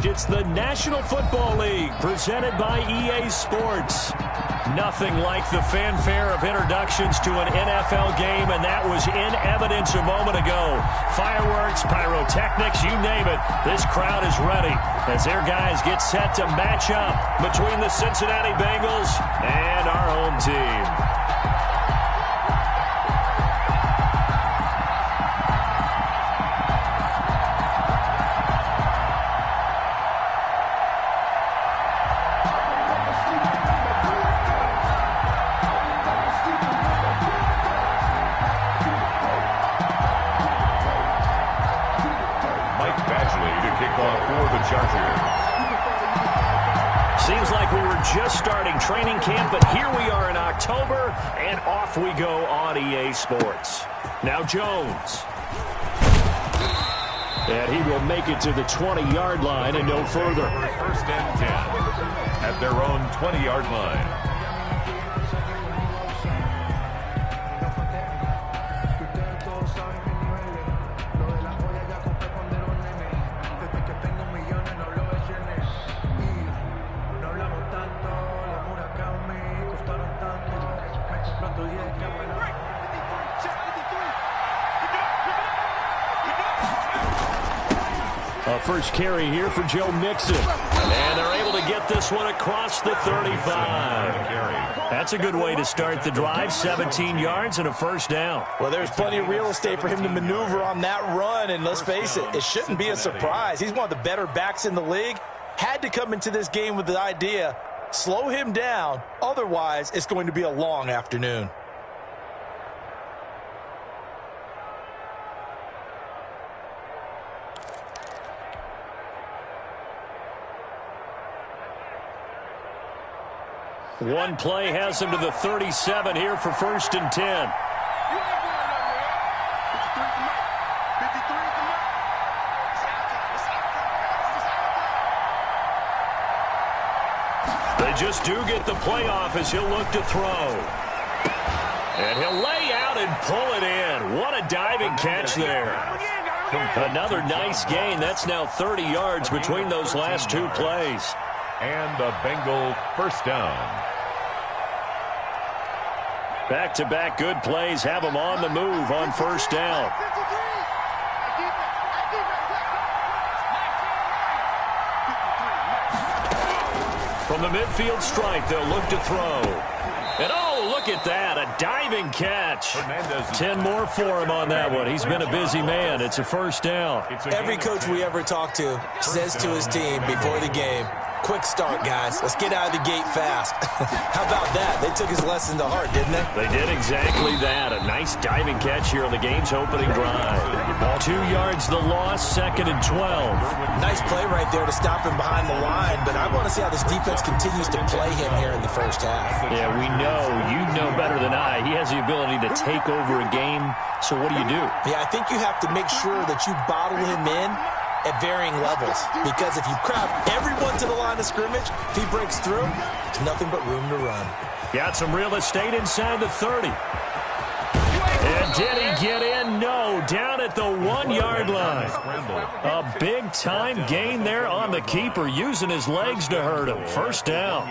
fact, it's the National Football League presented by EA Sports. Nothing like the fanfare of introductions to an NFL game, and that was in evidence a moment ago. Fireworks, pyrotechnics, you name it. This crowd is ready as their guys get set to match up between the Cincinnati Bengals and our home team. Seems like we were just starting training camp, but here we are in October, and off we go on EA Sports. Now Jones. And he will make it to the 20-yard line and no further. First and 10 at their own 20-yard line. First carry here for Joe Mixon. And they're able to get this one across the 35. That's a good way to start the drive. 17 yards and a first down. Well, there's plenty of real estate for him to maneuver on that run. And let's face it, it shouldn't be a surprise. He's one of the better backs in the league. Had to come into this game with the idea, slow him down. Otherwise, it's going to be a long afternoon. One play has him to the 37 here for first and 10. They just do get the play off as he'll look to throw. And he'll lay out and pull it in. What a diving catch there. Another nice gain. That's now 30 yards between those last two plays. And a Bengal first down. Back-to-back good plays have them on the move on first down. From the midfield stripe, they'll look to throw. And oh, look at that, a diving catch. 10 more for him on that one. He's been a busy man. It's a first down. Every coach we ever talk to says to his team before the game, quick start, guys. Let's get out of the gate fast. How about that? They took his lesson to heart, didn't they? They did exactly that. A nice diving catch here on the game's opening drive. 2 yards the loss, second and 12. Nice play right there to stop him behind the line, but I want to see how this defense continues to play him here in the first half. Yeah, we know. You know better than I. He has the ability to take over a game, so what do? Yeah, I think you have to make sure that you bottle him in at varying levels, because if you crowd everyone to the line of scrimmage, if he breaks through, there's nothing but room to run. Got some real estate inside the 30. And did he get in? No, down at the 1-yard line. A big-time gain there on the keeper, using his legs to hurt him. First down.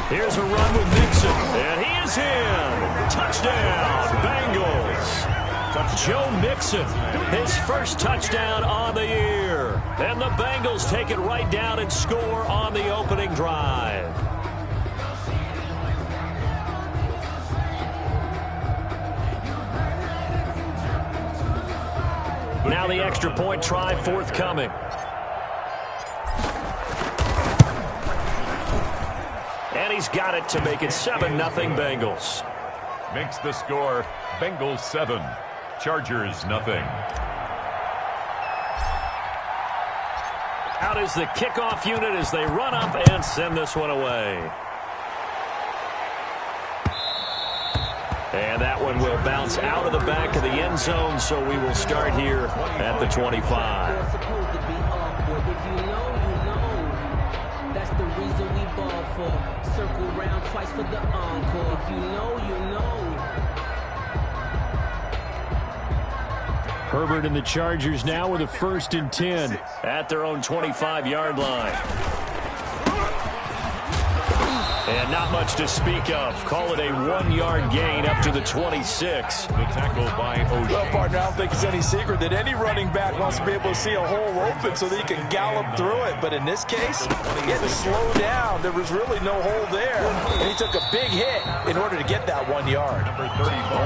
Here's a run with Mixon, and he is in. Touchdown, Bengals. Joe Mixon, his first touchdown on the year. And the Bengals take it right down and score on the opening drive. Now the extra point try forthcoming. And he's got it to make it 7-0 Bengals. Makes the score Bengals 7, Chargers nothing. Out is the kickoff unit as they run up and send this one away. And that one will bounce out of the back of the end zone, so we will start here at the 25. the reason we ball for. Circle round twice for the encore. If you know, you know. Herbert and the Chargers now with a 1st and 10 at their own 25-yard line. And not much to speak of. Call it a 1-yard gain up to the 26. The tackle by O'Shea. Well, partner, I don't think it's any secret that any running back wants to be able to see a hole open so that he can gallop through it. But in this case, he had to slow down. There was really no hole there. And he took a big hit in order to get that 1 yard.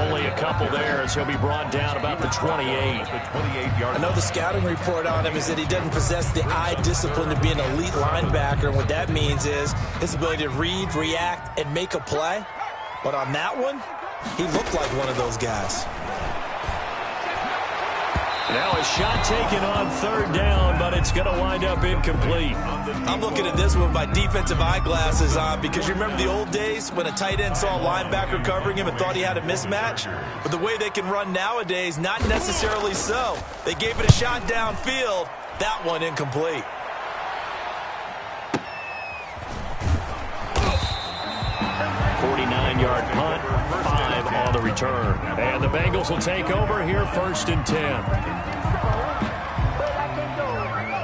Only a couple there as he'll be brought down about the 28. I know the scouting report on him is that he doesn't possess the eye discipline to be an elite linebacker. And what that means is his ability to read, react, and make a play. But on that one, he looked like one of those guys. Now a shot taken on 3rd down, but it's going to wind up incomplete. I'm looking at this with my defensive eyeglasses on because you remember the old days when a tight end saw a linebacker covering him and thought he had a mismatch? But the way they can run nowadays, not necessarily so. They gave it a shot downfield. That one incomplete. 49-yard punt, 5 on the return. And the Bengals will take over here 1st and 10.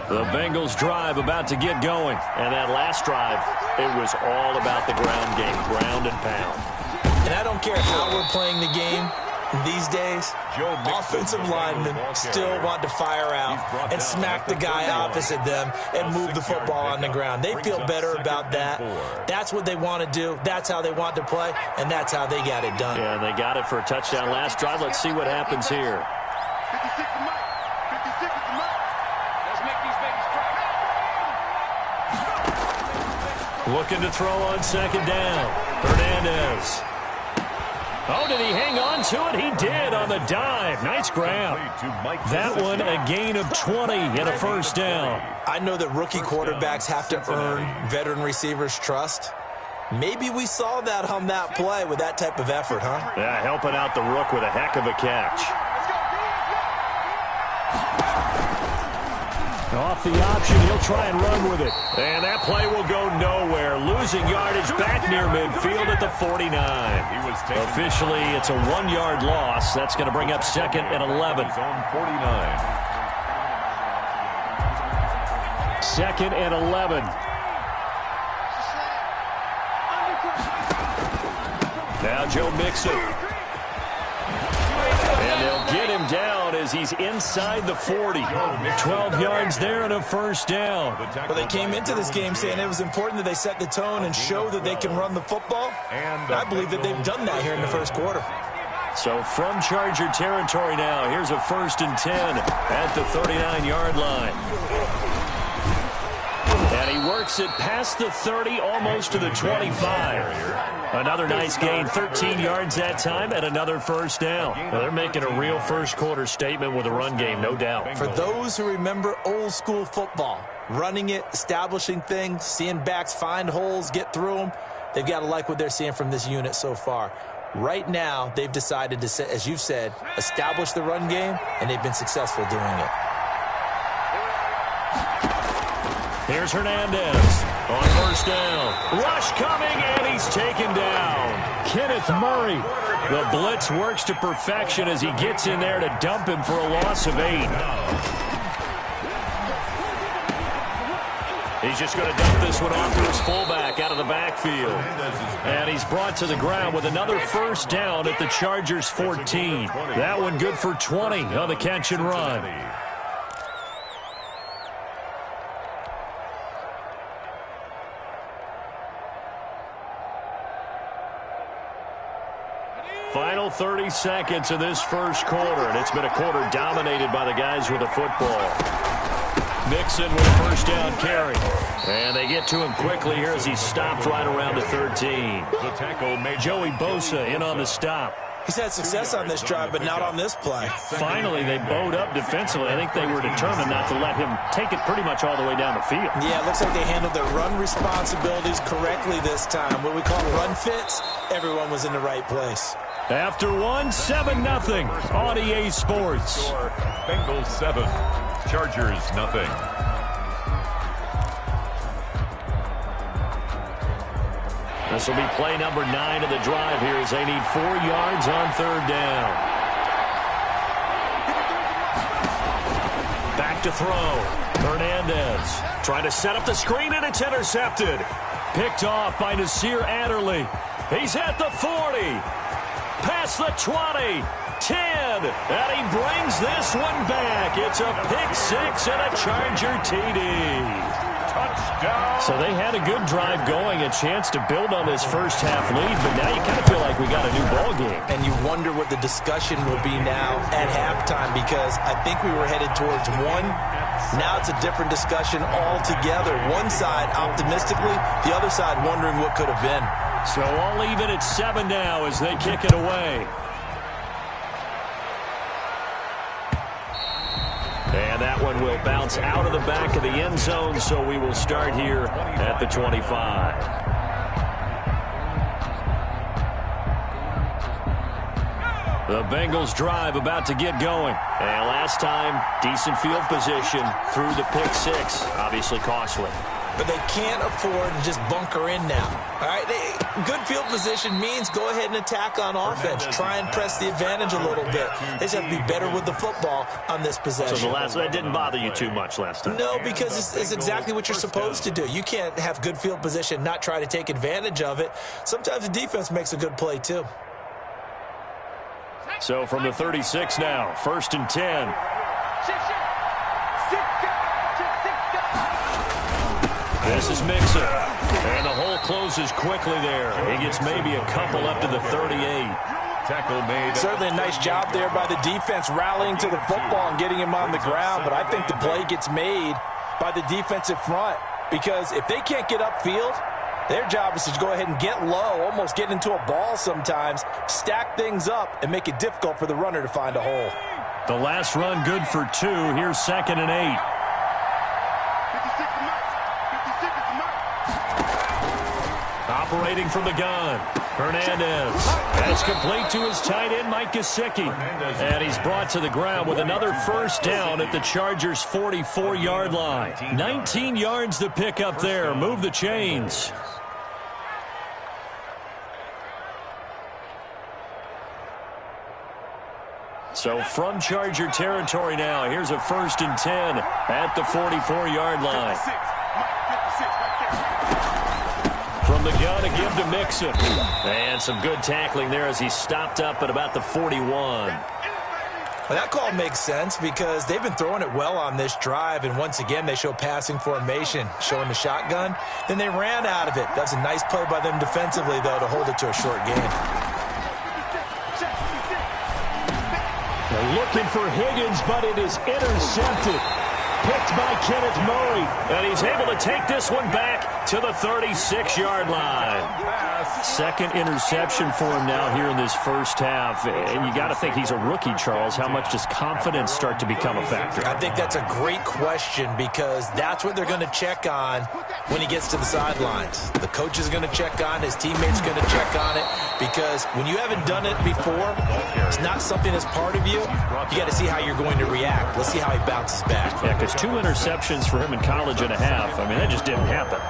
The Bengals drive about to get going. And that last drive, it was all about the ground game, ground and pound. And I don't care how we're playing the game these days, offensive linemen still want to fire out and smack the guy opposite them and move the football on the ground. They feel better about that. That's what they want to do. That's how they want to play, and that's how they got it done. Yeah, and they got it for a touchdown last drive. Let's see what happens here. Looking to throw on 2nd down. Hernandez. Oh, did he hang on to it? He did on the dive. Nice grab. That one a gain of 20 and a 1st down. I know that rookie quarterbacks have to earn veteran receivers' trust. Maybe we saw that on that play with that type of effort, huh? Yeah, helping out the rook with a heck of a catch. Off the option, he'll try and run with it. And that play will go nowhere. Losing yardage back near midfield at the 49. Officially, it's a 1-yard loss. That's going to bring up 2nd and 11. 2nd and 11. Now Joe Mixon. And they'll get him down as he's inside the 40. 12 yards there and a 1st down. Well, they came into this game saying it was important that they set the tone and show that they can run the football. And I believe that they've done that here in the 1st quarter. So from Charger territory now, here's a 1st and 10 at the 39-yard line. And he works it past the 30, almost to the 25. Another nice gain, 13 yards that time, and another 1st down. Well, they're making a real 1st quarter statement with a run game, no doubt. For those who remember old school football, running it, establishing things, seeing backs find holes, get through them, they've got to like what they're seeing from this unit so far. Right now, they've decided to, as you've said, establish the run game, and they've been successful doing it. Here's Hernandez on 1st down. Rush coming, and he's taken down. Kenneth Murray. The blitz works to perfection as he gets in there to dump him for a loss of 8. He's just going to dump this one off to his fullback out of the backfield. And he's brought to the ground with another 1st down at the Chargers' 14. That one good for 20 on the catch and run. Final 30 seconds of this 1st quarter, and it's been a quarter dominated by the guys with the football. Mixon with a 1st down carry. And they get to him quickly here as he's stopped right around the 13. The tackle made Joey Bosa in on the stop. He's had success on this drive, but not on this play. Finally, they bowed up defensively. I think they were determined not to let him take it pretty much all the way down the field. Yeah, it looks like they handled their run responsibilities correctly this time. What we call run fits, everyone was in the right place. After 7-0 on EA Sports. Bengals 7, Chargers 0. This will be play number 9 of the drive here as they need 4 yards on third down. Back to throw. Hernandez trying to set up the screen, and it's intercepted. Picked off by Nasir Adderley. He's at the 40. Past the 20. 10. And he brings this one back. It's a pick 6 and a Charger TD. Touchdown. So they had a good drive going, a chance to build on this first half lead, but now you kind of feel like we got a new ball game. And you wonder what the discussion will be now at halftime, because I think we were headed towards one. Now it's a different discussion altogether. One side optimistically, the other side wondering what could have been. So all even at 7 now as they kick it away. And that one will bounce out of the back of the end zone, so we will start here at the 25. The Bengals drive about to get going. And last time, decent field position through the pick 6. Obviously costly. But they can't afford to just bunker in now. All right, good field position means go ahead and attack on offense. Try and press the advantage a little bit. They just have to be better with the football on this possession. So that didn't bother you too much last time? No, because it's exactly what you're supposed to do. You can't have good field position, not try to take advantage of it. Sometimes the defense makes a good play too. So from the 36 now, 1st and 10. This is Mixon. And the hole closes quickly there. He gets maybe a couple up to the 38. Tackle made. Certainly a nice job there by the defense rallying to the football and getting him on the ground. But I think the play gets made by the defensive front, because if they can't get upfield, their job is to go ahead and get low, almost get into a ball sometimes, stack things up, and make it difficult for the runner to find a hole. The last run good for 2. Here's 2nd and 8. Operating from the gun, Hernandez. That's complete to his tight end, Mike Gesicki. And he's brought to the ground with another first down at the Chargers' 44-yard line. 19 yards to pick up there. Move the chains. So from Charger territory now, here's a 1st and 10 at the 44-yard line. From the gun again to Mixon. And some good tackling there as he stopped up at about the 41. Well, that call makes sense because they've been throwing it well on this drive, and once again they show passing formation, showing the shotgun. Then they ran out of it. That's a nice play by them defensively, though, to hold it to a short gain. They're looking for Higgins, but it is intercepted. Picked by Kenneth Murray. And he's able to take this one back to the 36-yard line. Second interception for him now here in this first half. And you got to think he's a rookie, Charles. How much does confidence start to become a factor? I think that's a great question, because that's what they're going to check on when he gets to the sidelines. The coach is going to check on, his teammates going to check on it, because when you haven't done it before, it's not something that's part of you. You got to see how you're going to react. Let's see how he bounces back. Yeah, because 2 interceptions for him in college and a half. I mean, that just didn't happen.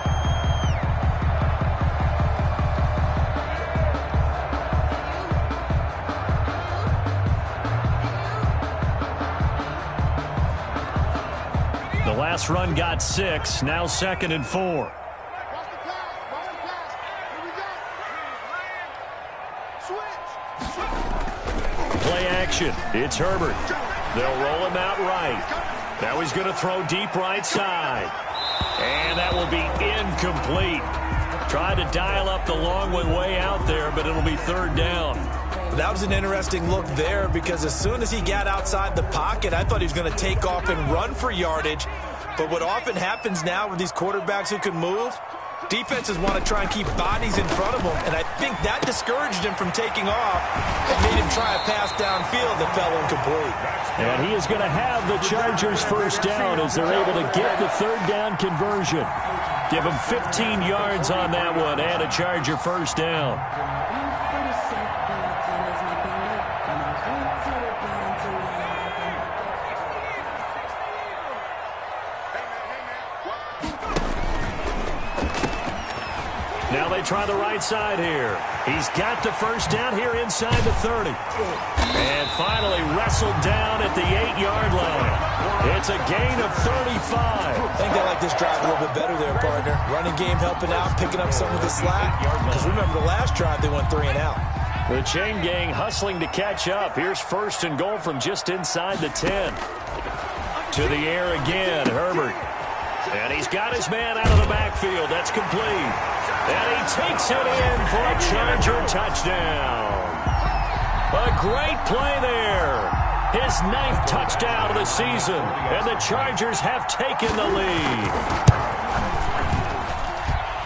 The last run got 6. Now 2nd and 4. Play action. It's Herbert. They'll roll him out right. Now he's going to throw deep right side. And that will be incomplete. Tried to dial up the long one way out there, but it'll be 3rd down. That was an interesting look there, because as soon as he got outside the pocket, I thought he was going to take off and run for yardage. But what often happens now with these quarterbacks who can move, defenses want to try and keep bodies in front of them, and I think that discouraged him from taking off and made him try a pass downfield that fell incomplete. And he is going to have the Chargers first down as they're able to get the 3rd down conversion. Give him 15 yards on that one and a Charger first down. Now they try the right side here. He's got the first down here inside the 30. And finally wrestled down at the 8-yard line. It's a gain of 35. I think they like this drive a little bit better there, partner. Running game helping out, picking up some of the slack. Because remember, the last drive they went 3 and out. The chain gang hustling to catch up. Here's first and goal from just inside the 10. To the air again, Herbert. And he's got his man out of the backfield. That's complete. And he takes it in for a Charger touchdown. A great play there. His 9th touchdown of the season. And the Chargers have taken the lead.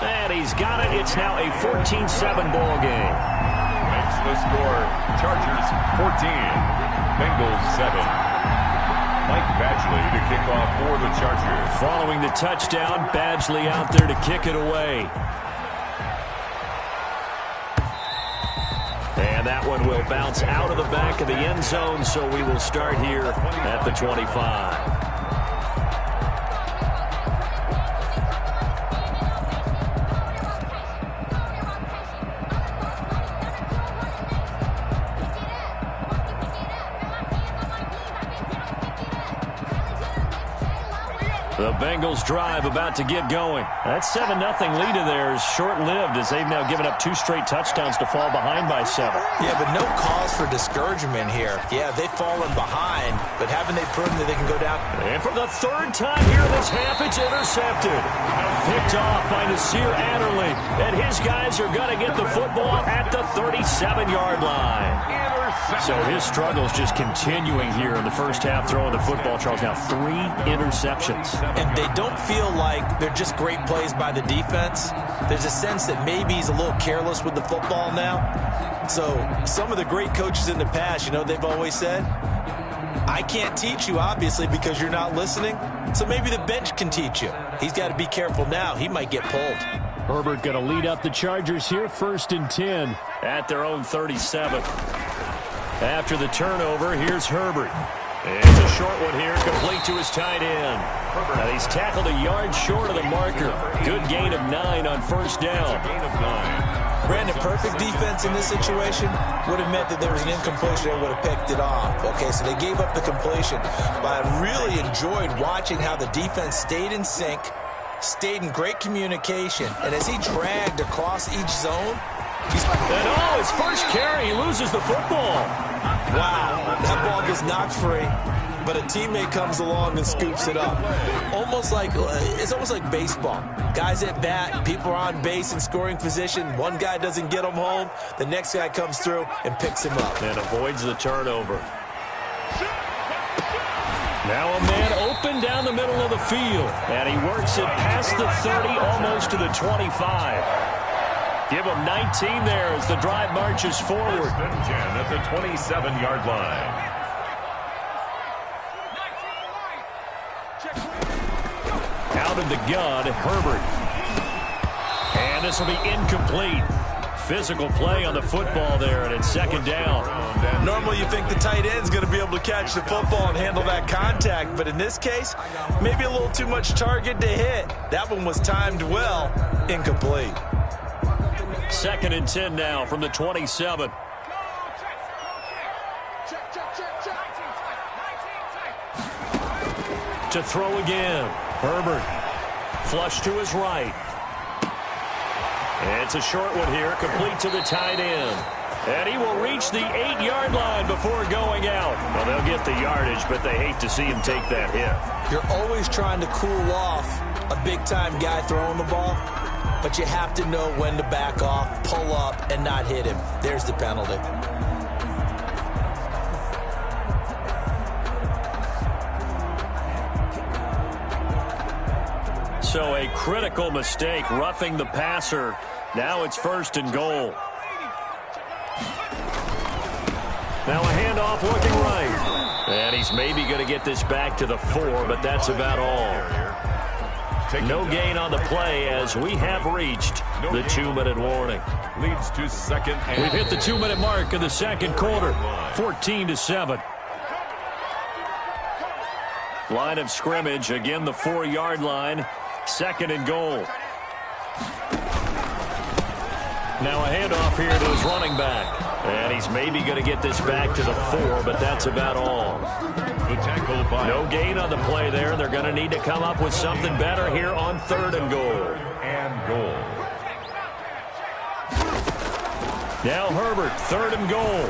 And he's got it. It's now a 14-7 ball game. Makes the score. Chargers 14. Bengals 7. Mike Badgley to kick off for the Chargers. Following the touchdown, Badgley out there to kick it away. And that one will bounce out of the back of the end zone, so we will start here at the 25. The Bengals drive about to get going. That 7-0 lead of theirs short-lived as they've now given up 2 straight touchdowns to fall behind by 7. Yeah, but no cause for discouragement here. Yeah, they've fallen behind, but haven't they proven that they can go down? And for the 3rd time here in this half, it's intercepted. Picked off by Nasir Adderley. And his guys are going to get the football at the 37-yard line. So his struggles just continuing here in the first half throwing the football. Charles, now 3 interceptions. And they don't feel like they're just great plays by the defense. There's a sense that maybe he's a little careless with the football now. So some of the great coaches in the past, you know, they've always said, I can't teach you, obviously, because you're not listening. So maybe the bench can teach you. He's got to be careful now. He might get pulled. Herbert going to lead up the Chargers here, 1st and 10 at their own 37. After the turnover, here's Herbert. It's a short one here, complete to his tight end. And he's tackled a yard short of the marker. Good gain of 9 on first down. Brandon, perfect defense in this situation would have meant that there was an incompletion and would have picked it off. Okay, so they gave up the completion. But I really enjoyed watching how the defense stayed in sync, stayed in great communication, and as he dragged across each zone, and his first carry, he loses the football. Wow, that ball gets knocked free, but a teammate comes along and scoops it up. It's almost like baseball. Guys at bat, people are on base in scoring position. One guy doesn't get him home, the next guy comes through and picks him up. And avoids the turnover. Now a man open down the middle of the field, and he works it past the 30, almost to the 25. Give him 19 there as the drive marches forward. 10 at the 27-yard line. Out of the gun, Herbert. And this will be incomplete. Physical play on the football there, and it's 2nd down. Normally you think the tight end's going to be able to catch the football and handle that contact, but in this case, maybe a little too much target to hit. That one was timed well, incomplete. 2nd and 10 now from the 27. To throw again. Herbert. Flush to his right. And it's a short one here, complete to the tight end. And he will reach the 8-yard line before going out. Well, they'll get the yardage, but they hate to see him take that hit. You're always trying to cool off a big-time guy throwing the ball, but you have to know when to back off, pull up, and not hit him. There's the penalty. So a critical mistake, roughing the passer. Now it's 1st and goal. Now a handoff looking right. And he's maybe going to get this back to the 4, but that's about all. No gain on the play as we have reached the 2-minute warning. Leads to 2nd and We've hit the 2-minute mark of the 2nd quarter. 14-7. Line of scrimmage, again the 4-yard line. 2nd and goal. Now a handoff here to his running back. And he's maybe going to get this back to the 4, but that's about all. The tackle by no gain on the play there. They're going to need to come up with something better here on 3rd and goal. Now Herbert, 3rd and goal.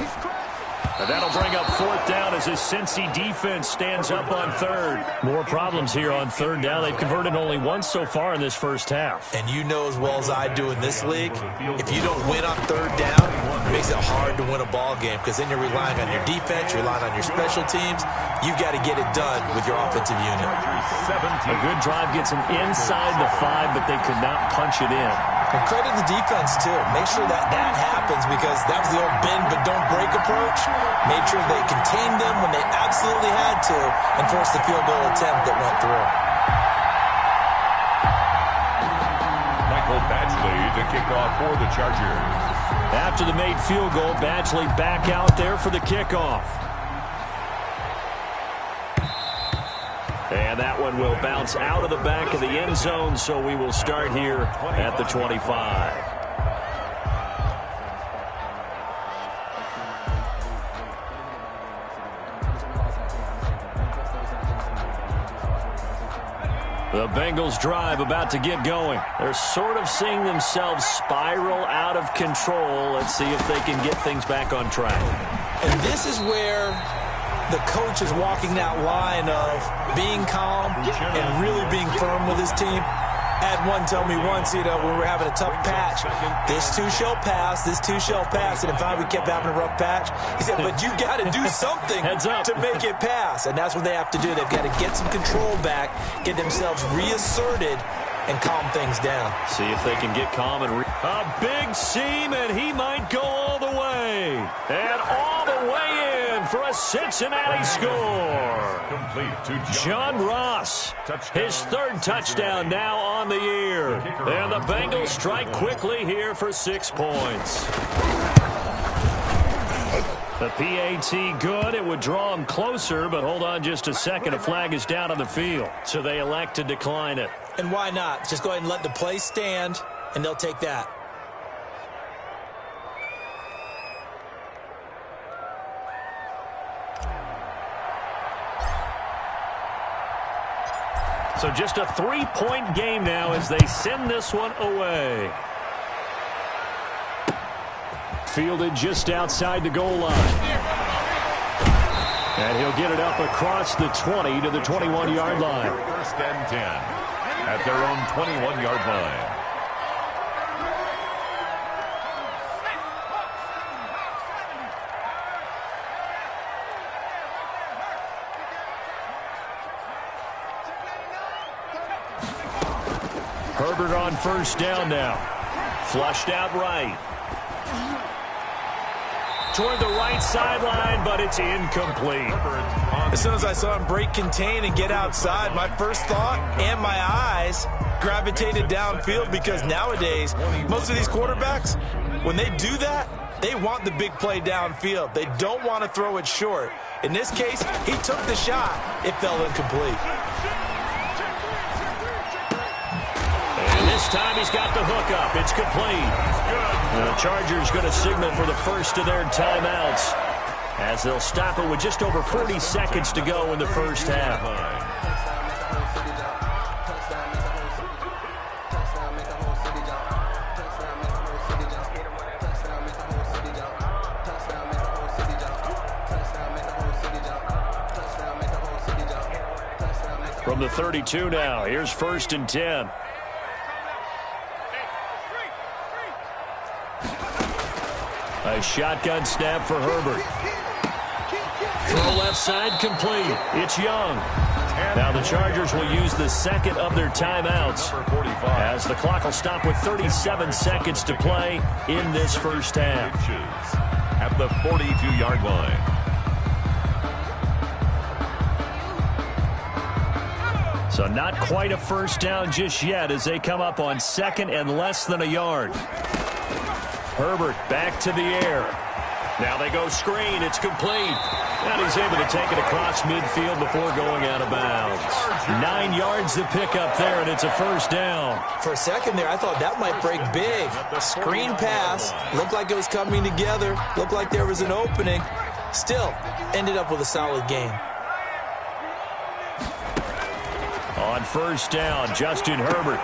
And that'll bring up 4th down as his Cincy defense stands up on 3rd. More problems here on 3rd down. They've converted only once so far in this first half. And you know as well as I do in this league, if you don't win on 3rd down, it makes it hard to win a ball game because then you're relying on your defense, you're relying on your special teams. You've got to get it done with your offensive unit. A good drive gets them inside the 5, but they could not punch it in. And credit the defense, too. Make sure that happens because that was the old bend but don't break approach. Made sure they contained them when they absolutely had to and forced the field goal attempt that went through. Michael Badgley to kick off for the Chargers. After the made field goal, Badgley back out there for the kickoff. And that one will bounce out of the back of the end zone, so we will start here at the 25. The Bengals drive about to get going. They're sort of seeing themselves spiral out of control. Let's see if they can get things back on track. And this is where the coach is walking that line of being calm and really being firm with his team. I had one tell me once, when we were having a tough patch, this too shall pass, this too shall pass. And in fact, we kept having a rough patch. He said, but you got to do something to make it pass. And that's what they have to do. They've got to get some control back, get themselves reasserted, and calm things down. See if they can get calm and a big seam, and he might go all the way. And all the way in for a Cincinnati score. Complete to John Ross. His 3rd touchdown now on the year. And the Bengals strike quickly here for 6 points. The PAT good. It would draw him closer, but hold on just a second. A flag is down on the field, so they elect to decline it. And why not? Just go ahead and let the play stand, and they'll take that. So just a 3-point game now as they send this one away. Fielded just outside the goal line. And he'll get it up across the 20 to the 21-yard line. 1st and 10 at their own 21-yard line. Herbert on 1st down now. Flushed out right. Toward the right sideline, but it's incomplete. As soon as I saw him break contain and get outside, my first thought and my eyes gravitated downfield because nowadays, most of these quarterbacks, when they do that, they want the big play downfield. They don't want to throw it short. In this case, he took the shot. It fell incomplete. This time he's got the hook up. It's complete. And the Chargers going to signal for the first of their timeouts as they'll stop it with just over 40 seconds to go in the first half. From the 32 now, here's 1st and 10. A shotgun snap for Herbert. Throw left side complete. It's Young. Now the Chargers will use the 2nd of their timeouts as the clock will stop with 37 seconds to play in this first half. At the 42-yard line. So not quite a first down just yet as they come up on 2nd and less than a yard. Herbert back to the air. Now they go screen. It's complete. And he's able to take it across midfield before going out of bounds. 9 yards to pick up there, and it's a first down. For a second there, I thought that might break big. Screen pass. Looked like it was coming together. Looked like there was an opening. Still, ended up with a solid game. On first down, Justin Herbert.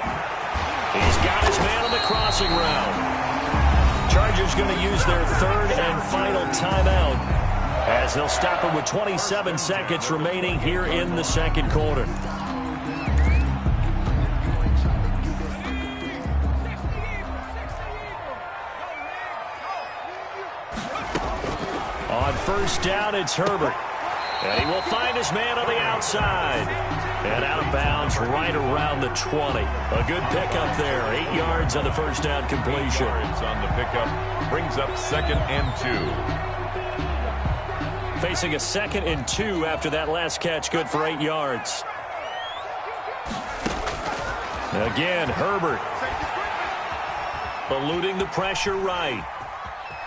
He's got his man on the crossing route. Chargers going to use their third and final timeout as they'll stop it with 27 seconds remaining here in the second quarter. On first down, it's Herbert. And he will find his man on the outside. And out of bounds right around the 20. A good pickup there. 8 yards on the first down completion. On the pickup brings up 2nd and 2. Facing a 2nd and 2 after that last catch. Good for 8 yards. Again, Herbert. Eluding the pressure right.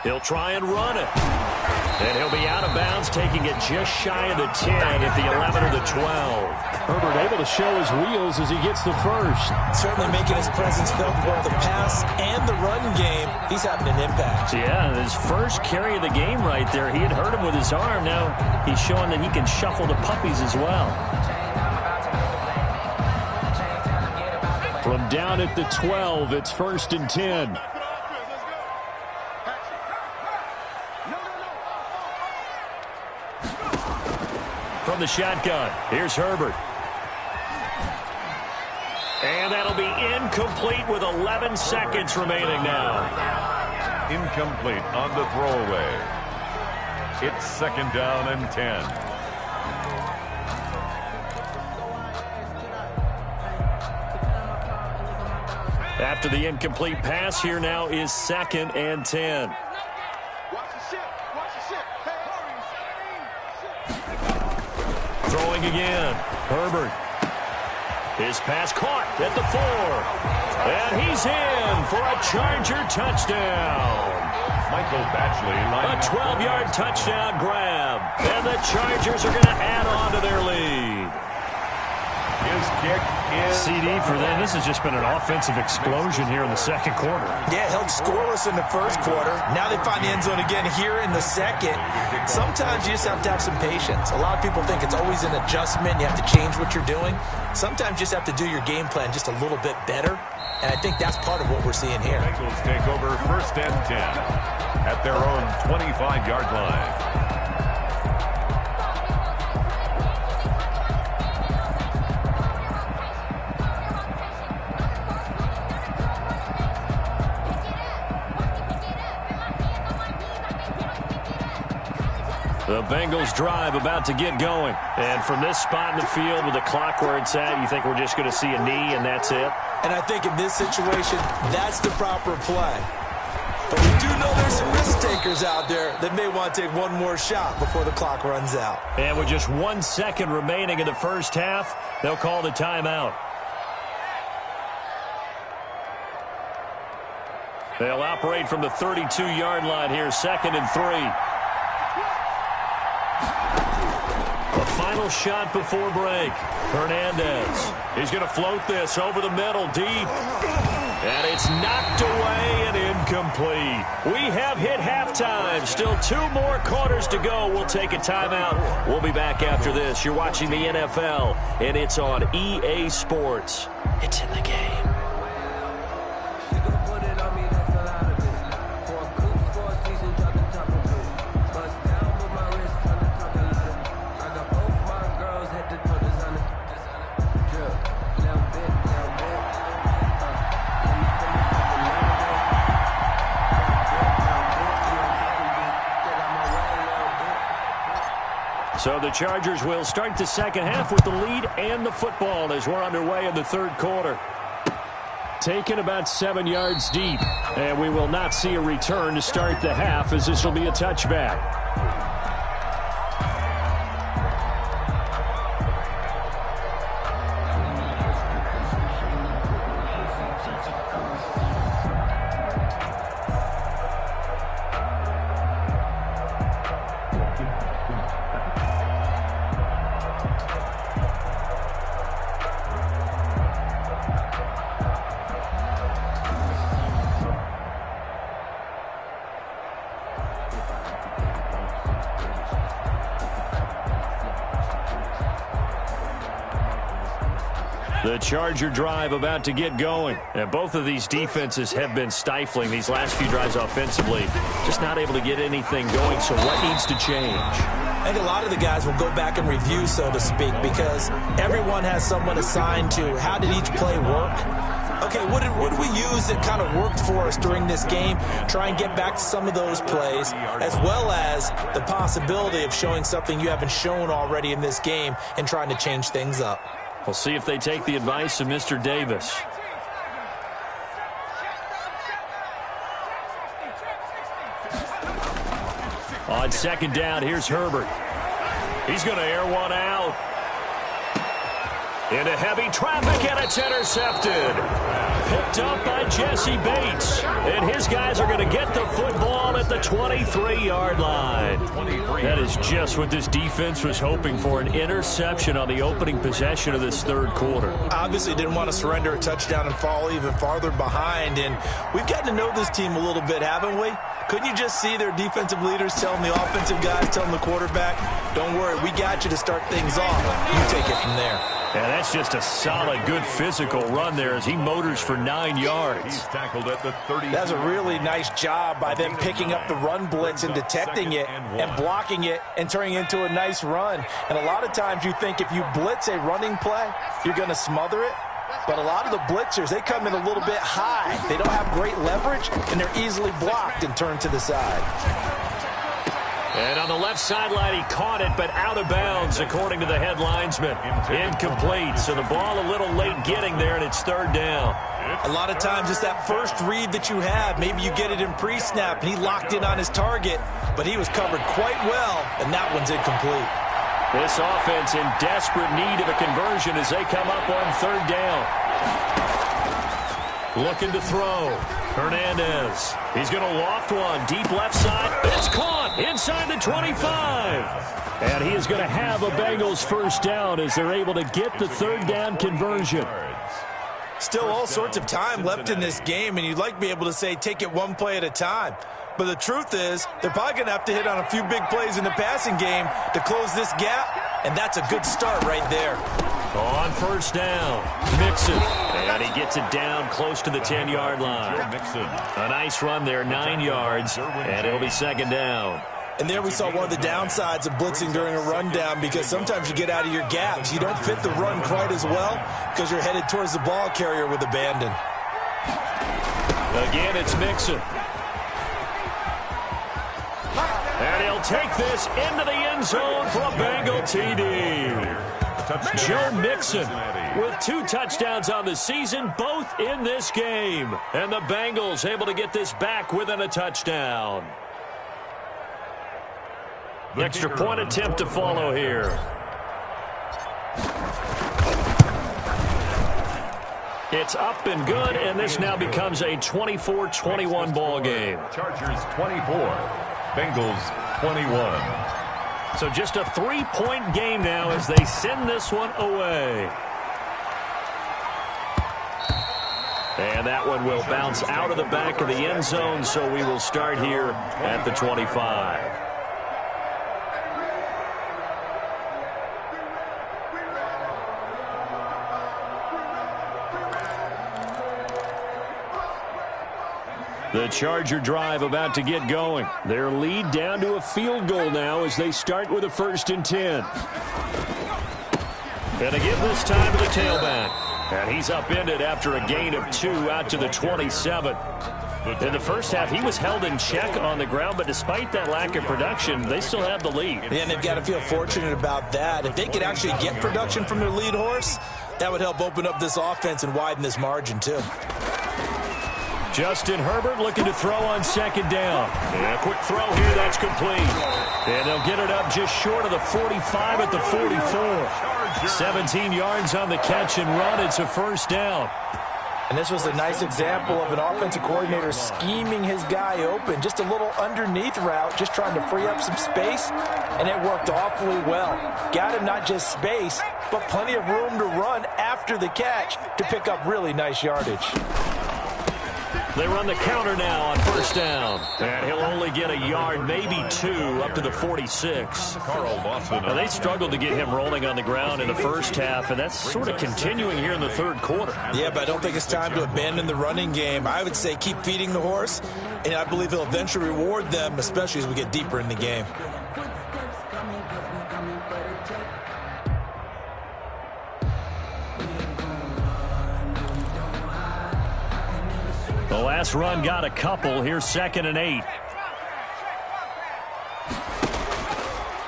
He'll try and run it. And he'll be out of bounds, taking it just shy of the 10 at the 11 or the 12. Herbert able to show his wheels as he gets the first. Certainly making his presence felt in both the pass and the run game. He's having an impact. Yeah, his first carry of the game right there. He had hurt him with his arm. Now he's showing that he can shuffle the puppies as well. From down at the 12, it's 1st and 10. From the shotgun, here's Herbert. And that'll be incomplete with 11 seconds remaining now. Incomplete on the throwaway. It's 2nd down and 10. After the incomplete pass, here now is 2nd and 10. Throwing again. Herbert. His pass caught at the 4. And he's in for a Charger touchdown. Michael Batchley. A 12-yard touchdown grab. And the Chargers are going to add on to their lead. His kick is CD for them. This has just been an offensive explosion here in the second quarter. Yeah, held scoreless in the first quarter. Now they find the end zone again here in the second. Sometimes you just have to have some patience. A lot of people think it's always an adjustment. You have to change what you're doing. Sometimes you just have to do your game plan just a little bit better. And I think that's part of what we're seeing here. Bengals take over 1st and 10 at their own 25-yard line. The Bengals drive about to get going. And from this spot in the field with the clock where it's at, you think we're just going to see a knee and that's it? And I think in this situation, that's the proper play. But we do know there's some risk takers out there that may want to take one more shot before the clock runs out. And with just 1 second remaining in the first half, they'll call the timeout. They'll operate from the 32-yard line here, 2nd and 3. The final shot before break. Hernandez. He's going to float this over the middle, deep. And it's knocked away and incomplete. We have hit halftime. Still 2 more quarters to go. We'll take a timeout. We'll be back after this. You're watching the NFL, and it's on EA Sports. It's in the game. So the Chargers will start the second half with the lead and the football as we're underway in the third quarter. Taken about 7 yards deep, and we will not see a return to start the half as this will be a touchback. The Charger drive about to get going. And both of these defenses have been stifling these last few drives offensively. Just not able to get anything going, so what needs to change? I think a lot of the guys will go back and review, so to speak, because everyone has someone assigned to how did each play work. Okay, what did we use that kind of worked for us during this game? Try and get back to some of those plays, as well as the possibility of showing something you haven't shown already in this game and trying to change things up. We'll see if they take the advice of Mr. Davis. On second down, here's Herbert. He's going to air one out. Into heavy traffic, and it's intercepted. Picked up by Jesse Bates. And his guys are going to get the football at the 23-yard line. That is just what this defense was hoping for, an interception on the opening possession of this third quarter. Obviously didn't want to surrender a touchdown and fall even farther behind. And we've gotten to know this team a little bit, haven't we? Couldn't you just see their defensive leaders telling the offensive guys, telling the quarterback, don't worry, we got you to start things off. You take it from there. Yeah, that's just a solid, good physical run there as he motors for 9 yards. He's tackled at the 30. That's a really nice job by them picking up the run blitz and detecting it and blocking it and turning it into a nice run. And a lot of times you think if you blitz a running play, you're going to smother it. But a lot of the blitzers, they come in a little bit high. They don't have great leverage, and they're easily blocked and turned to the side. And on the left sideline, he caught it, but out of bounds, according to the head linesman. Incomplete, so the ball a little late getting there, and it's third down. A lot of times it's that first read that you have. Maybe you get it in pre-snap, and he locked in on his target, but he was covered quite well, and that one's incomplete. This offense in desperate need of a conversion as they come up on third down. Looking to throw. Hernandez. He's going to loft one. Deep left side. It's caught inside the 25. And he is going to have a Bengals first down as they're able to get the third down conversion. Still all sorts of time left in this game, and you'd like to be able to say take it one play at a time. But the truth is, they're probably going to have to hit on a few big plays in the passing game to close this gap, and that's a good start right there. On first down, Mixon, and he gets it down close to the 10-yard line. A nice run there, 9 yards, and it'll be second down. And there we saw one of the downsides of blitzing during a rundown, because sometimes you get out of your gaps. You don't fit the run quite as well because you're headed towards the ball carrier with abandon. Again, it's Mixon. And he'll take this into the end zone for a Bengal TD. Joe Mixon with 2 touchdowns on the season, both in this game. And the Bengals able to get this back within a touchdown. Extra point attempt to follow here. It's up and good, and this now becomes a 24-21 ball game. Chargers 24, Bengals 21. So just a 3-point game now as they send this one away. And that one will bounce out of the back of the end zone, so we will start here at the 25. The Charger drive about to get going. Their lead down to a field goal now as they start with a 1st and 10. And they give this time to the tailback. And he's upended after a gain of 2 out to the 27. In the first half, he was held in check on the ground, but despite that lack of production, they still have the lead. And they've got to feel fortunate about that. If they could actually get production from their lead horse, that would help open up this offense and widen this margin too. Justin Herbert looking to throw on second down. And a quick throw here, that's complete. And they'll get it up just short of the 45 at the 44. 17 yards on the catch and run. It's a first down. And this was a nice example of an offensive coordinator scheming his guy open. Just a little underneath route, just trying to free up some space, and it worked awfully well. Got him not just space, but plenty of room to run after the catch to pick up really nice yardage. They run the counter now on first down. And he'll only get a yard, maybe 2, up to the 46. Carl Lawson. Now, they struggled to get him rolling on the ground in the first half, and that's sort of continuing here in the third quarter. Yeah, but I don't think it's time to abandon the running game. I would say keep feeding the horse, and I believe he'll eventually reward them, especially as we get deeper in the game. The last run got a couple. Here's 2nd and 8.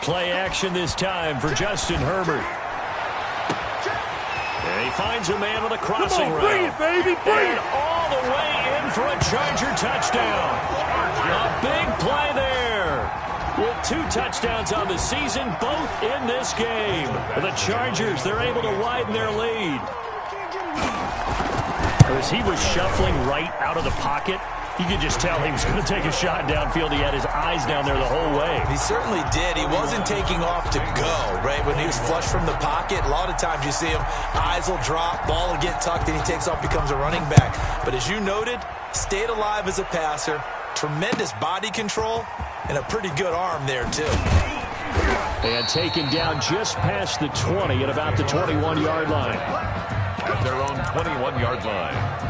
Play action this time for Justin Herbert. And he finds a man on the crossing route. Bring it, baby, bring it! All the way in for a Charger touchdown. A big play there. With 2 touchdowns on the season, both in this game. The Chargers, they're able to widen their lead. As he was shuffling right out of the pocket, you could just tell he was going to take a shot downfield. He had his eyes down there the whole way. He certainly did. He wasn't taking off to go, right? When he was flush from the pocket, a lot of times you see him, eyes will drop, ball will get tucked, and he takes off, becomes a running back. But as you noted, stayed alive as a passer, tremendous body control, and a pretty good arm there, too. And taken down just past the 20 at about the 21-yard line. At their own 21-yard line.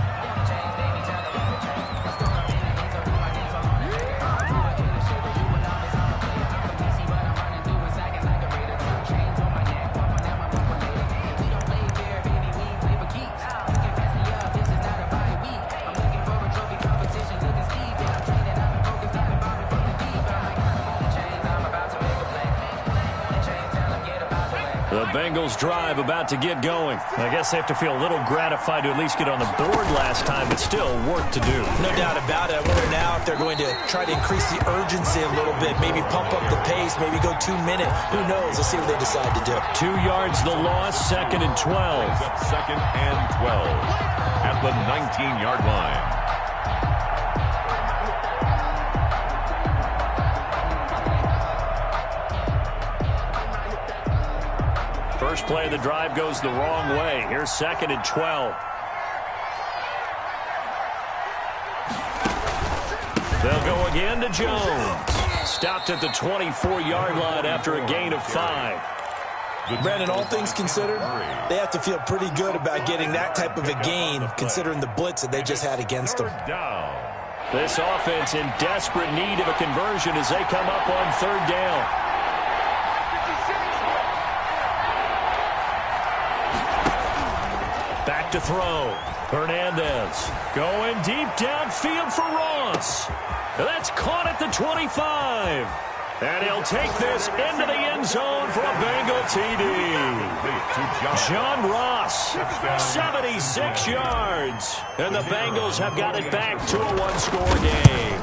The Bengals drive about to get going. I guess they have to feel a little gratified to at least get on the board last time, but still work to do. No doubt about it. I wonder now if they're going to try to increase the urgency a little bit, maybe pump up the pace, maybe go 2 minute. Who knows? Let's see what they decide to do. 2 yards the loss, 2nd and 12. 2nd and 12 at the 19-yard line. First play of the drive goes the wrong way. Here's 2nd and 12. They'll go again to Jones. Stopped at the 24-yard line after a gain of 5. Brandon, all things considered, they have to feel pretty good about getting that type of a gain, considering the blitz that they just had against them. This offense in desperate need of a conversion as they come up on 3rd down. Back to throw. Hernandez going deep downfield for Ross. That's caught at the 25. And he'll take this into the end zone for a Bengal TD. John Ross, 76 yards. And the Bengals have got it back to a 1-score game.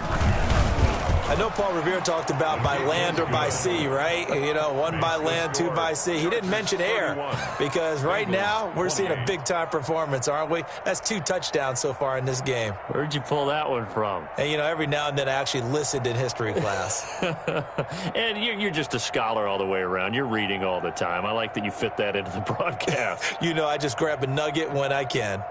I know Paul Revere talked about by land or by sea, right? You know, 1 by land, 2 by sea. He didn't mention air because right now we're seeing a big-time performance, aren't we? That's 2 touchdowns so far in this game. Where'd you pull that one from? And, you know, every now and then I actually listened in history class. And you're just a scholar all the way around. You're reading all the time. I like that you fit that into the broadcast. You know, I just grab a nugget when I can.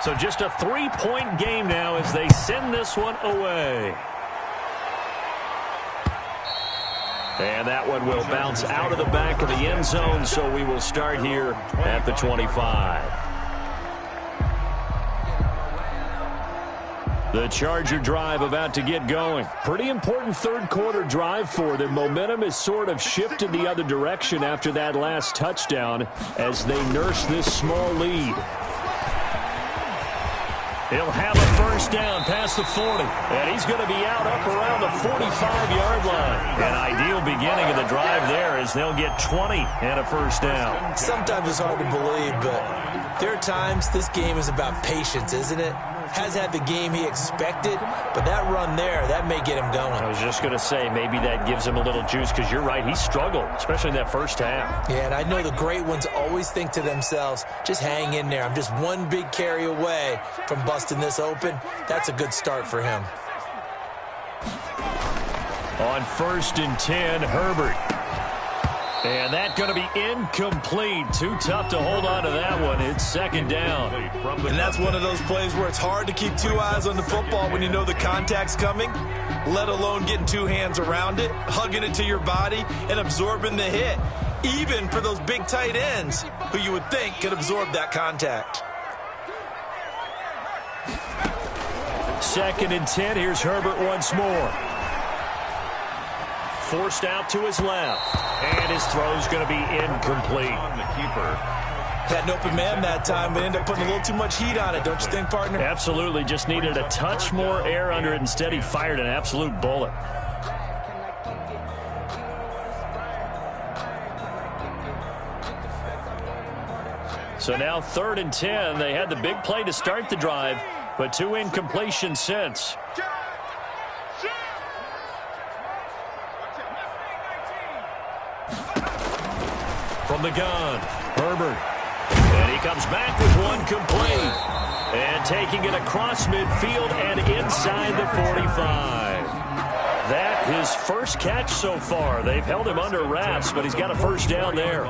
So just a 3-point game now as they send this one away. And that one will bounce out of the back of the end zone, so we will start here at the 25. The Charger drive about to get going. Pretty important third quarter drive for them. Momentum has sort of shifted the other direction after that last touchdown as they nurse this small lead. He'll have a first down past the 40. And he's going to be out up around the 45-yard line. An ideal beginning of the drive there as they'll get 20 and a first down. Sometimes it's hard to believe, but there are times this game is about patience, isn't it? Has had the game he expected, but that run there, that may get him going. I was just going to say, maybe that gives him a little juice because you're right, he struggled, especially in that first half. Yeah, and I know the great ones always think to themselves, just hang in there. I'm just one big carry away from busting this open. That's a good start for him. On 1st and 10, Herbert. And that's going to be incomplete. Too tough to hold on to that one. It's second down. And that's one of those plays where it's hard to keep two eyes on the football when you know the contact's coming, let alone getting two hands around it, hugging it to your body, and absorbing the hit, even for those big tight ends who you would think could absorb that contact. 2nd and 10. Here's Herbert once more. Forced out to his left. And his throw's going to be incomplete. On the keeper. Had an open man that time, but ended up putting a little too much heat on it, don't you think, partner? Absolutely. Just needed a touch more air under it. Instead, he fired an absolute bullet. So now 3rd and 10. They had the big play to start the drive, but 2 incompletions since. From the gun, Herbert. And he comes back with one complete. And taking it across midfield and inside the 45. That his first catch so far. They've held him under wraps, but he's got a first down there.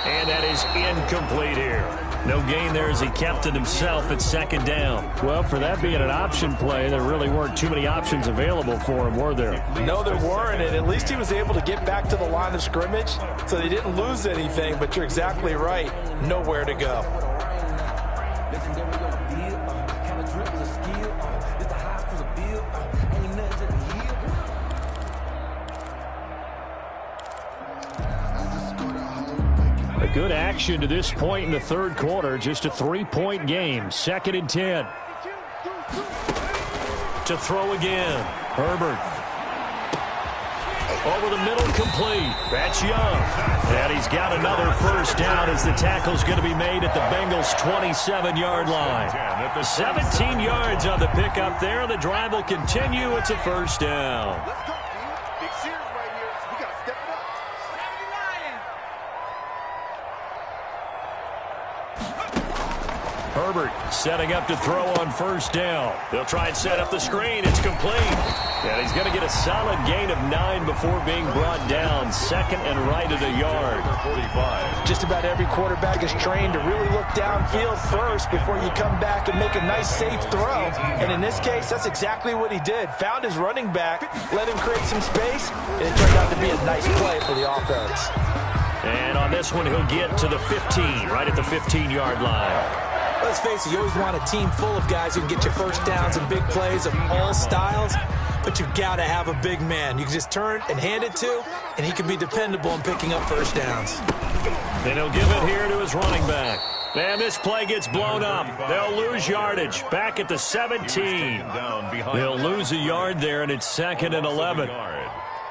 And that is incomplete here. No gain there as he kept it himself at 2nd down. Well, for that being an option play, there really weren't too many options available for him, were there? No, there weren't, and at least he was able to get back to the line of scrimmage, so they didn't lose anything, but you're exactly right. Nowhere to go. Good action to this point in the 3rd quarter. Just a 3-point game. 2nd and 10. To throw again. Herbert. Over the middle, complete. That's Young. And he's got another first down as the tackle's going to be made at the Bengals' 27-yard line. 17 yards on the pickup there. The drive will continue. It's a first down. Herbert setting up to throw on first down. They'll try and set up the screen. It's complete. And he's going to get a solid gain of 9 before being brought down. 2nd and right at a yard. 45. Just about every quarterback is trained to really look downfield first before you come back and make a nice, safe throw. And in this case, that's exactly what he did. Found his running back, let him create some space, and it turned out to be a nice play for the offense. And on this one, he'll get to the 15, right at the 15-yard line. Let's face it, you always want a team full of guys who can get you first downs and big plays of all styles, but you've got to have a big man. You can just turn and hand it to, and he can be dependable in picking up first downs. And he'll give it here to his running back. And this play gets blown up. They'll lose yardage back at the 17. They'll lose a yard there, and it's 2nd and 11.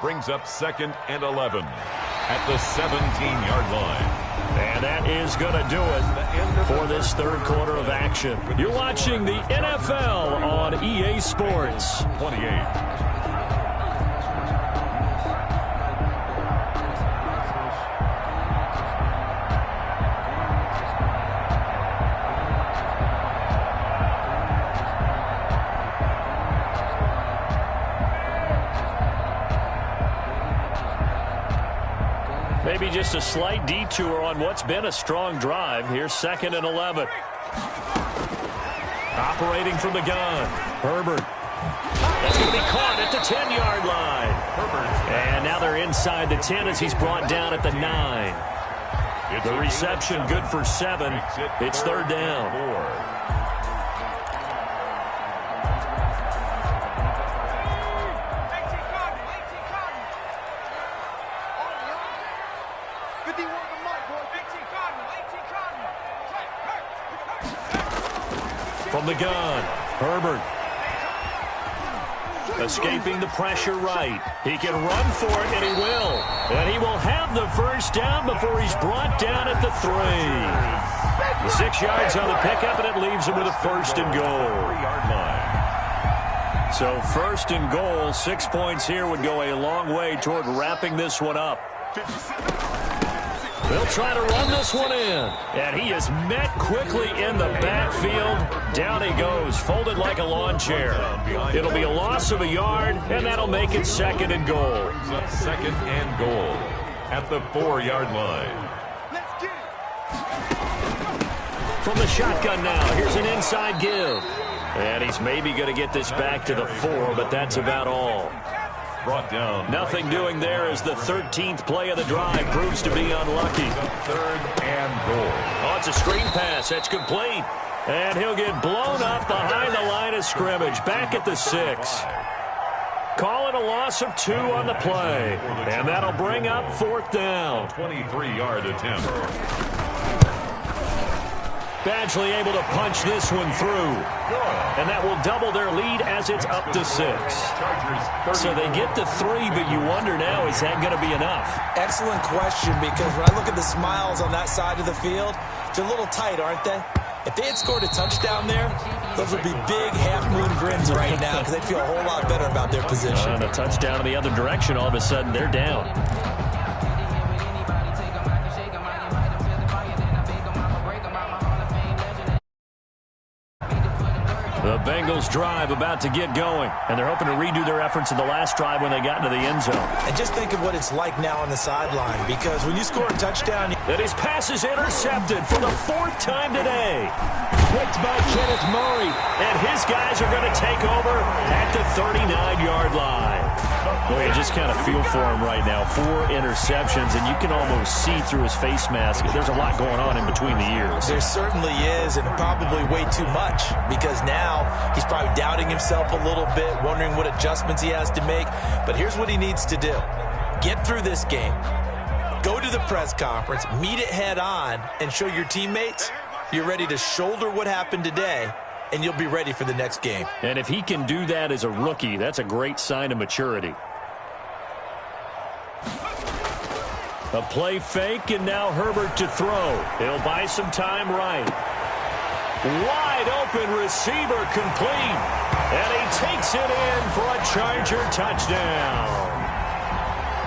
Brings up 2nd and 11 at the 17-yard line. And that is going to do it for this 3rd quarter of action. You're watching the NFL on EA Sports. 28. Maybe just a slight detour on what's been a strong drive. Here's 2nd and 11. Operating from the gun. Herbert. That's going to be caught at the 10-yard line. Herbert. And now they're inside the 10 as he's brought down at the 9. The reception good for 7. It's 3rd down. From the gun, Herbert. Escaping the pressure right. He can run for it, and he will. And he will have the first down before he's brought down at the 3. 6 yards on the pickup, and it leaves him with a 1st and goal. So first and goal, 6 points here would go a long way toward wrapping this one up. They'll try to run this one in. And he is met quickly in the backfield. Down he goes, folded like a lawn chair. It'll be a loss of a yard, and that'll make it second and goal. Second and goal at the 4-yard line. From the shotgun now, here's an inside give. And he's maybe going to get this back to the 4, but that's about all. Brought down. Nothing doing there as the 13th play of the drive proves to be unlucky. Third and goal. Oh, it's a screen pass. That's complete. And he'll get blown up behind the line of scrimmage. Back at the 6. Call it a loss of 2 on the play. And that'll bring up 4th down. 23-yard attempt. Badgley able to punch this one through. And that will double their lead as it's up to 6. So they get to 3, but you wonder now, is that going to be enough? Excellent question, because when I look at the smiles on that side of the field, they're a little tight, aren't they? If they had scored a touchdown there, those would be big half-moon grins right now because they'd feel a whole lot better about their position. And a touchdown in the other direction, all of a sudden they're down. The Bengals drive about to get going, and they're hoping to redo their efforts in the last drive when they got into the end zone. And just think of what it's like now on the sideline, because when you score a touchdown... And his pass is intercepted for the 4th time today. Picked by Kenneth Murray, and his guys are going to take over at the 39-yard line. Boy, you just kind of feel for him right now. 4 interceptions, and you can almost see through his face mask. There's a lot going on in between the ears. There certainly is, and probably way too much, because now he's probably doubting himself a little bit, wondering what adjustments he has to make. But here's what he needs to do. Get through this game. Go to the press conference, meet it head on, and show your teammates you're ready to shoulder what happened today, and you'll be ready for the next game. And if he can do that as a rookie, that's a great sign of maturity. A play fake, and now Herbert to throw. He'll buy some time right. Wide open receiver complete. And he takes it in for a Charger touchdown.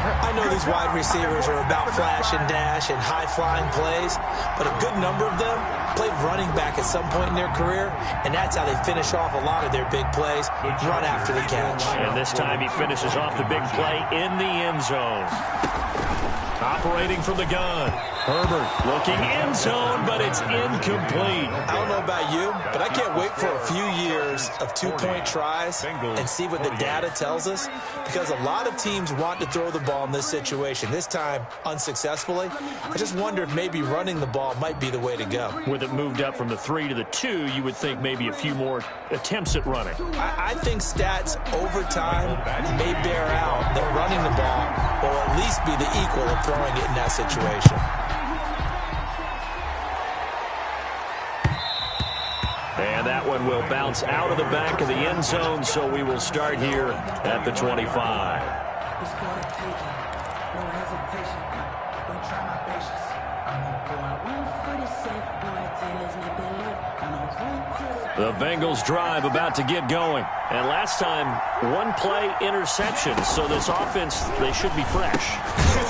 I know these wide receivers are about flash and dash and high-flying plays, but a good number of them played running back at some point in their career, and that's how they finish off a lot of their big plays, run after the catch. And this time he finishes off the big play in the end zone. Operating from the gun. Herbert looking end zone, but it's incomplete. I don't know about you, but I can't wait for a few years of 2-point tries and see what the data tells us, because a lot of teams want to throw the ball in this situation. This time, unsuccessfully. I just wonder if maybe running the ball might be the way to go. With it moved up from the 3 to the 2, you would think maybe a few more attempts at running. I think stats over time may bear out that running the ball will at least be the equal of throwing it in that situation. And that one will bounce out of the back of the end zone, so we will start here at the 25. The Bengals drive about to get going. And last time, 1-play interception. So this offense, they should be fresh.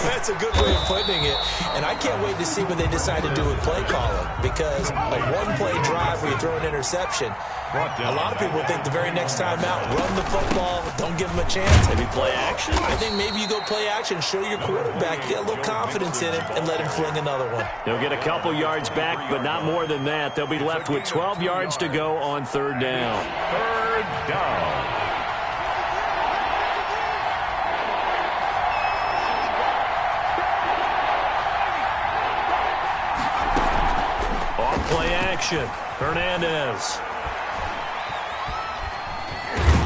That's a good way of putting it. And I can't wait to see what they decide to do with play calling. Because a 1-play drive where you throw an interception, a lot of people think the very next time out, run the football, don't give them a chance. Maybe play action? I think maybe you go play action, show your quarterback, get a little confidence in him, and let him fling another one. They'll get a couple yards back, but not more than that. They'll be left with 12 yards to go on 3rd down. 3rd down. Off play action. Hernandez.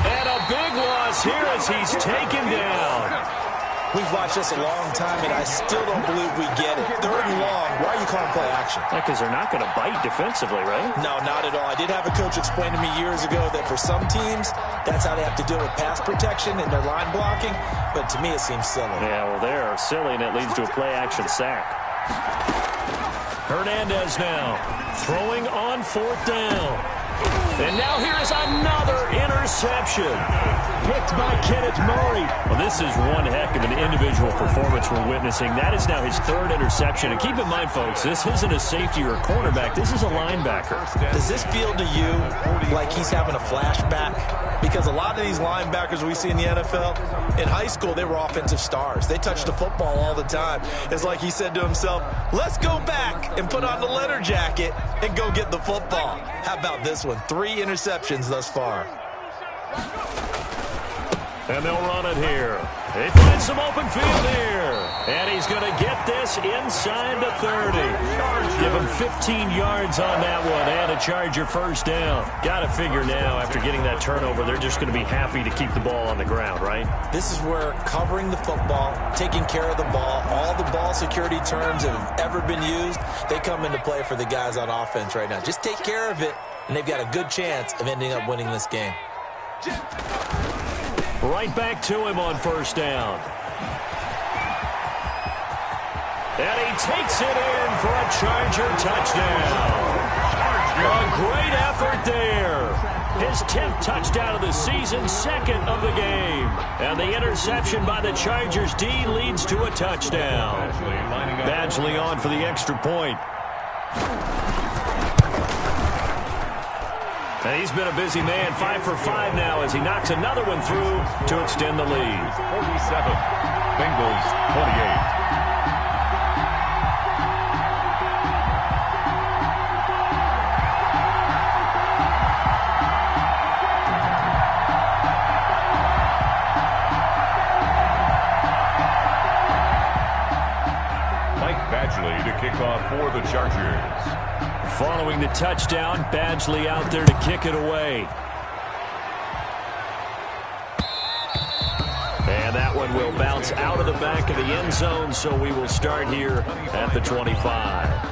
And a big loss here as he's taken down. We've watched this a long time, and I still don't believe we get it. 3rd and long, why are you calling play action? Because they're not going to bite defensively, right? No, not at all. I did have a coach explain to me years ago that for some teams, that's how they have to deal with pass protection and their line blocking, but to me it seems silly. Yeah, well, they're silly, and it leads to a play-action sack. Hernandez now throwing on 4th down. And now here is another interception. Picked by Kenneth Murray. Well, this is one heck of an individual performance we're witnessing. That is now his third interception. And keep in mind, folks, this isn't a safety or a cornerback. This is a linebacker. Does this feel to you like he's having a flashback? Because a lot of these linebackers we see in the NFL, in high school, they were offensive stars. They touched the football all the time. It's like he said to himself, let's go back and put on the leather jacket and go get the football. How about this one? 3 interceptions thus far. And they'll run it here. They find some open field here. And he's going to get this inside the 30. Give him 15 yards on that one and a Charger first down. Got to figure now, after getting that turnover, they're just going to be happy to keep the ball on the ground, right? This is where covering the football, taking care of the ball, all the ball security terms that have ever been used, they come into play for the guys on offense right now. Just take care of it, and they've got a good chance of ending up winning this game. Right back to him on first down. And he takes it in for a Charger touchdown. A great effort there. His 10th touchdown of the season, 2nd of the game. And the interception by the Chargers D leads to a touchdown. Badgley on for the extra point. And he's been a busy man, 5 for 5 now as he knocks another one through to extend the lead. 47, Bengals 28. Mike Badgley to kick off for the Chargers. Following the touchdown, Badgley out there to kick it away. And that one will bounce out of the back of the end zone, so we will start here at the 25.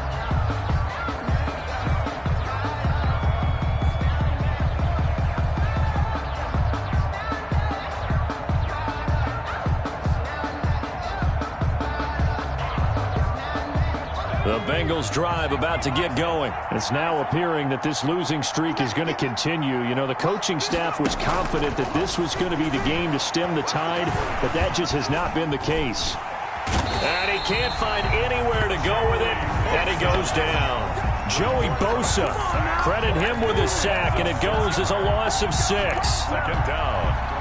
The Bengals drive about to get going. It's now appearing that this losing streak is going to continue. You know, the coaching staff was confident that this was going to be the game to stem the tide, but that just has not been the case. And he can't find anywhere to go with it, and he goes down. Joey Bosa, credit him with a sack, and it goes as a loss of 6. Second down.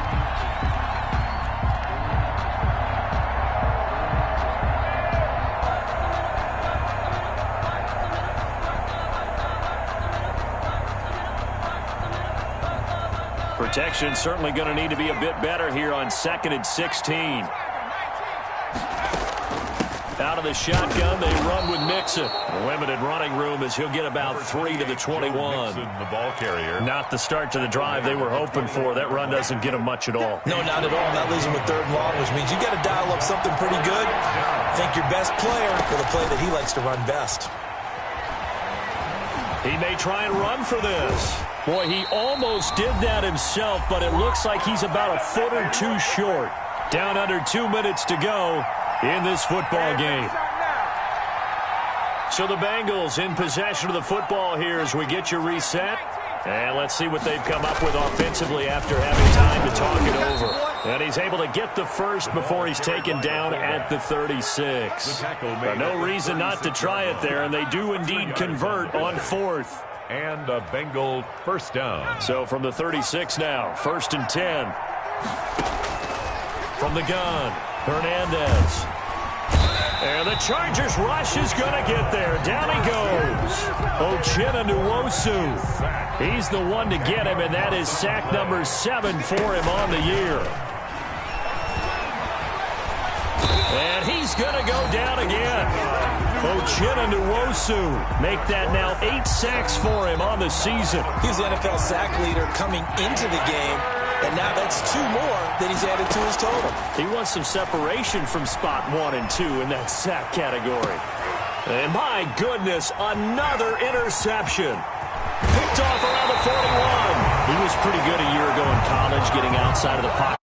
Protection certainly going to need to be a bit better here on 2nd and 16. Out of the shotgun, they run with Mixon. Limited running room as he'll get about 3 to the 21. Mixon, the ball carrier. Not the start to the drive they were hoping for. That run doesn't get them much at all. No, not at all. That leaves them with 3rd and long, which means you got to dial up something pretty good. Think your best player for the play that he likes to run best. He may try and run for this. Boy, he almost did that himself, but it looks like he's about a foot or 2 short. Down under 2 minutes to go in this football game. So the Bengals in possession of the football here as we get you reset. And let's see what they've come up with offensively after having time to talk it over. And he's able to get the first before he's taken down at the 36. No reason not to try it there, and they do indeed convert on 4th. And a Bengal first down. So from the 36 now, 1st and 10. From the gun, Hernandez. And the Chargers rush is going to get there. Down he goes. Uchenna Nwosu. He's the one to get him, and that is sack number 7 for him on the year. And he's going to go down again. Uchenna Nwosu make that now 8 sacks for him on the season. He's the NFL sack leader coming into the game, and now that's 2 more that he's added to his total. He wants some separation from spot 1 and 2 in that sack category. And my goodness, another interception. Picked off around the 41. He was pretty good a year ago in college, getting outside of the pocket.